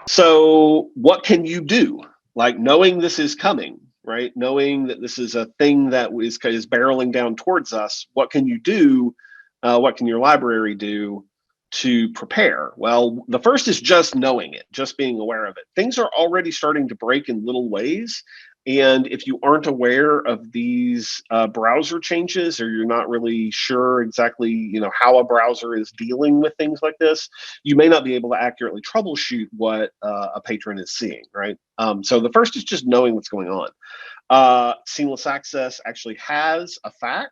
So what can you do? Like knowing this is coming, right? Knowing that this is a thing that is barreling down towards us. What can you do? What can your library do to prepare? Well, the first is just knowing it, just being aware of it. Things are already starting to break in little ways. And if you aren't aware of these browser changes, or you're not really sure exactly, how a browser is dealing with things like this, you may not be able to accurately troubleshoot what a patron is seeing, right? So the first is just knowing what's going on. Seamless Access actually has a FAQ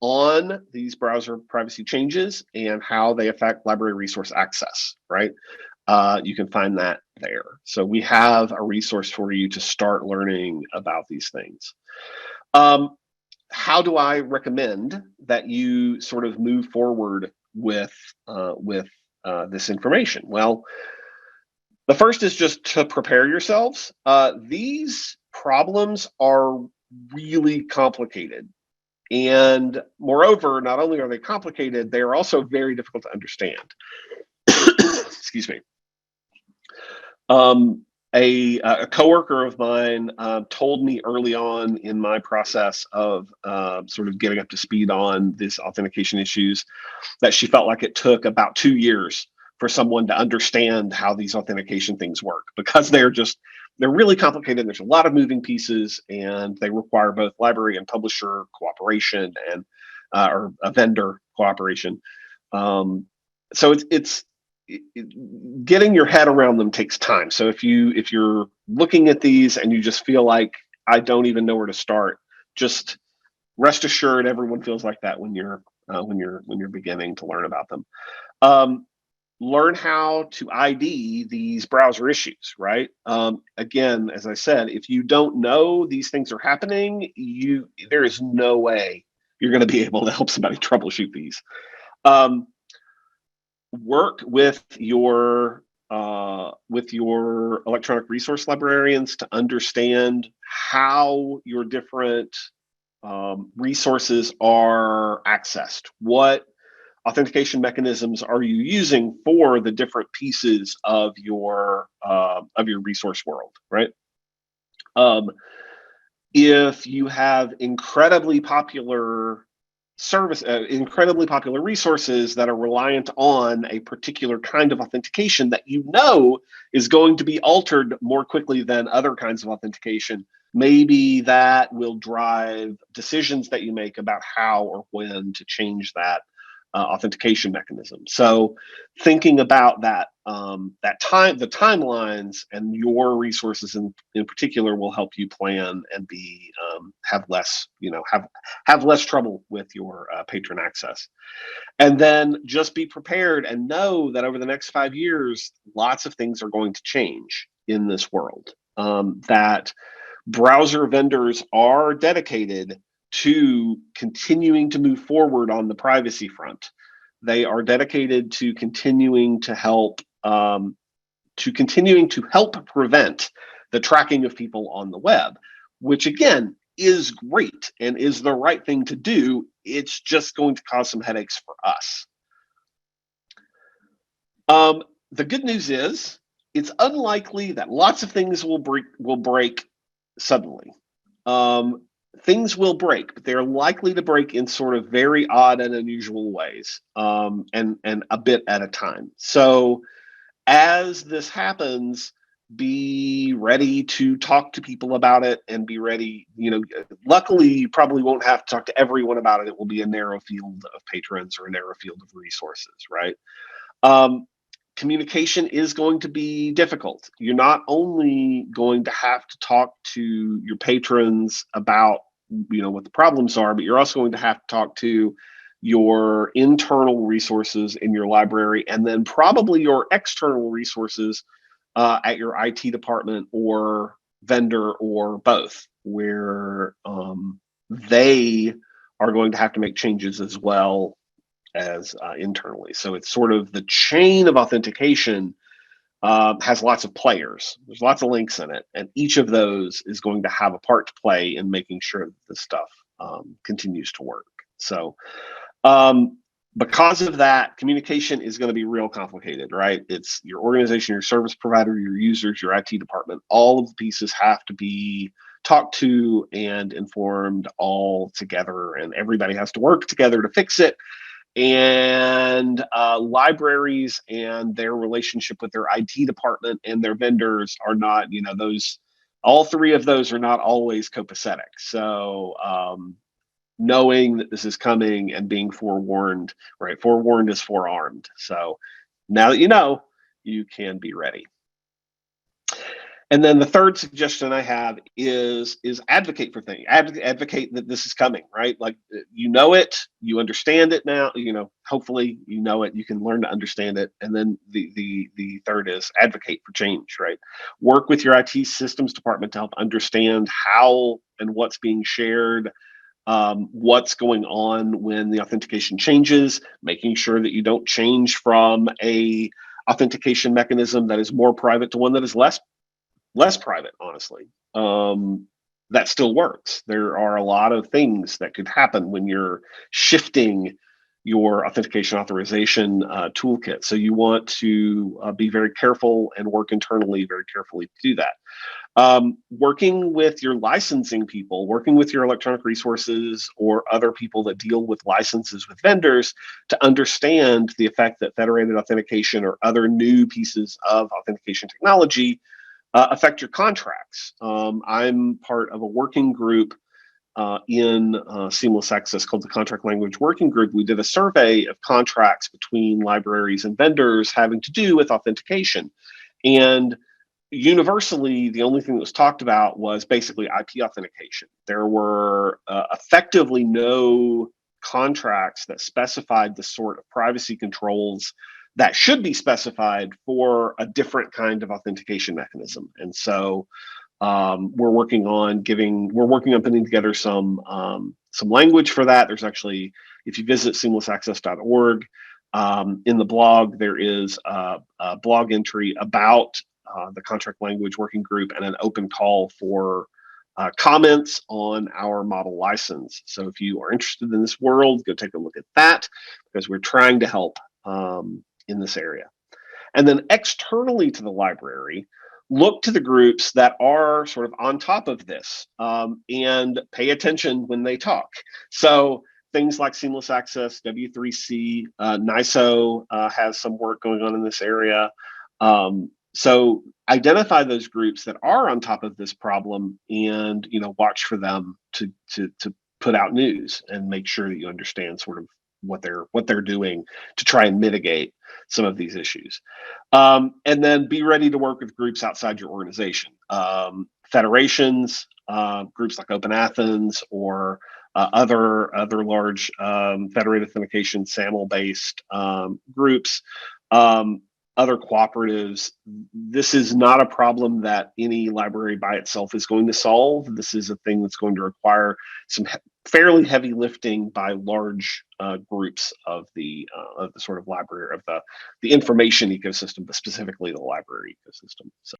on these browser privacy changes and how they affect library resource access, right? You can find that there. So we have a resource for you to start learning about these things. How do I recommend that you sort of move forward with this information? Well, the first is just to prepare yourselves. These problems are really complicated. And moreover, not only are they complicated, they are also very difficult to understand. Excuse me. A coworker of mine told me early on in my process of sort of getting up to speed on these authentication issues that she felt like it took about 2 years for someone to understand how these authentication things work, because they're really complicated. There's a lot of moving pieces, and they require both library and publisher cooperation and or a vendor cooperation. So it's getting your head around them takes time. So if you're looking at these and you just feel like I don't even know where to start, just rest assured everyone feels like that when you're beginning to learn about them. Learn how to ID these browser issues, right? Again, as I said, if you don't know these things are happening, there is no way you're going to be able to help somebody troubleshoot these. Work with your electronic resource librarians to understand how your different resources are accessed. What authentication mechanisms are you using for the different pieces of your resource world, right? If you have incredibly popular resources that are reliant on a particular kind of authentication that is going to be altered more quickly than other kinds of authentication, maybe that will drive decisions that you make about how or when to change that authentication mechanism. So thinking about the timelines and your resources in particular will help you plan and have less trouble with your patron access. And then just be prepared and know that over the next 5 years, lots of things are going to change in this world. That browser vendors are dedicated to continuing to move forward on the privacy front. They are dedicated to continuing to help prevent the tracking of people on the web, which again is great and is the right thing to do. It's just going to cause some headaches for us. The good news is it's unlikely that lots of things will break suddenly. Things will break, but they're likely to break in sort of very odd and unusual ways, and a bit at a time. So as this happens, be ready to talk to people about it and be ready. Luckily, you probably won't have to talk to everyone about it. It will be a narrow field of patrons or a narrow field of resources, right? Communication is going to be difficult. You're not only going to have to talk to your patrons about what the problems are, but you're also going to have to talk to your internal resources in your library, and then probably your external resources at your IT department or vendor or both, where they are going to have to make changes as well as internally. So it's sort of the chain of authentication has lots of players. There's lots of links in it, and each of those is going to have a part to play in making sure that this stuff continues to work. So Because of that, communication is going to be real complicated, right? It's your organization, your service provider, your users, your IT department. All of the pieces have to be talked to and informed all together, and everybody has to work together to fix it. And libraries and their relationship with their IT department and their vendors are not, those, all three of those are not always copacetic. So, knowing that this is coming and being forewarned, right? Forewarned is forearmed. So now that you can be ready. And then the third suggestion I have is advocate for things. Advocate that this is coming, right? Like, you understand it now. Hopefully you know it. You can learn to understand it. And then the third is advocate for change, right? Work with your IT systems department to help understand how and what's being shared, what's going on when the authentication changes, making sure that you don't change from a authentication mechanism that is more private to one that is less private, honestly. That still works. There are a lot of things that could happen when you're shifting your authentication authorization toolkit. So you want to be very careful and work internally very carefully to do that. Working with your licensing people, working with your electronic resources or other people that deal with licenses with vendors to understand the effect that federated authentication or other new pieces of authentication technology affect your contracts. I'm part of a working group in Seamless Access called the Contract Language Working Group. We did a survey of contracts between libraries and vendors having to do with authentication. And universally, the only thing that was talked about was basically IP authentication. There were effectively no contracts that specified the sort of privacy controls that should be specified for a different kind of authentication mechanism. And so we're working on putting together some language for that. There's actually, if you visit seamlessaccess.org, in the blog, there is a blog entry about the Contract Language Working Group and an open call for comments on our model license. So if you are interested in this world, go take a look at that, because we're trying to help in this area. And then externally to the library, look to the groups that are sort of on top of this and pay attention when they talk. So things like Seamless Access, W3C, NISO has some work going on in this area. So identify those groups that are on top of this problem and watch for them to put out news and make sure that you understand sort of what they're doing to try and mitigate some of these issues. And then be ready to work with groups outside your organization, federations, groups like Open Athens, or other large federated authentication SAML-based groups, other cooperatives. This is not a problem that any library by itself is going to solve. This is a thing that's going to require some fairly heavy lifting by large groups of the sort of library, of the information ecosystem, but specifically the library ecosystem. So.